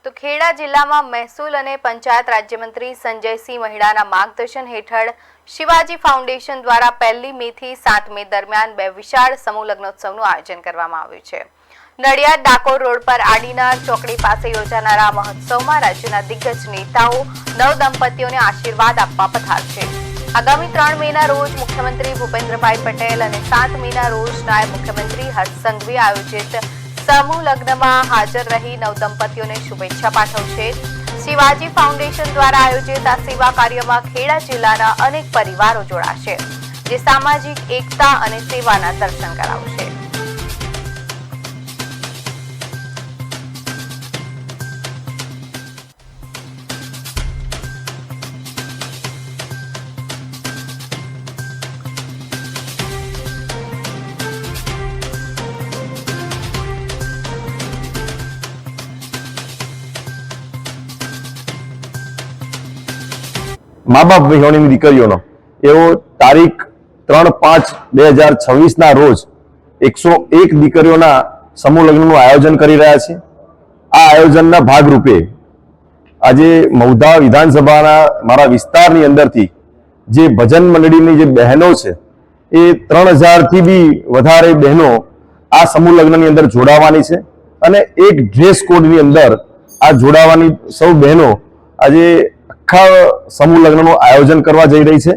તો ખેડા જિલ્લામાં મહેસૂલ અને પંચાયત રાજ્યમંત્રી સંજયસિંહ મહિડાના માર્ગદર્શન હેઠળ શિવાજી ફાઉન્ડેશન દ્વારા 1 મે થી 7 મે દરમિયાન 2 વિશાળ સમૂહ લગ્નોત્સવનું આયોજન કરવામાં આવ્યું છે। નડિયાદ ડાકોર રોડ પર આડીનાર ચોકડી પાસે યોજાનારા મહોત્સવમાં રાજ્યના દિગ્ગજ નેતાઓ નવદંપતીઓને આશીર્વાદ આપવા પધારશે। આગામી 3 મેના રોજ મુખ્યમંત્રી ભૂપેન્દ્રભાઈ પટેલ અને 7 મેના રોજ નાયબ મુખ્યમંત્રી હર્ષ સંઘવી આયોજિત समूह लग्न में हाजर रही नवदंपतियों ने शुभेच्छा पाठवशे। शिवाजी फाउंडेशन द्वारा आयोजित आ सेवा कार्य में खेड़ा जिल्लाना अनेक परिवारों जोड़ाशे, जे सामाजिक एकता और सेवाना दर्शन करावशे। મા બાપ વિહોણીની દીકરીઓનો એવો તારીખ 3/5/2026 ના રોજ 101 દીકરીઓના સમૂહ લગ્નનું આયોજન કરી રહ્યા છે। આ આયોજનના ભાગરૂપે આજે મૌધા વિધાનસભાના મારા વિસ્તારની અંદરથી જે ભજન મંડળીની જે બહેનો છે એ 3000 થી બી વધારે બહેનો આ સમૂહ લગ્નની અંદર જોડાવાની છે અને એક ડ્રેસ કોડની અંદર આ જોડાવાની સૌ બહેનો આજે આખા સમૂહ લગ્નનું આયોજન કરવા જઈ રહી છે।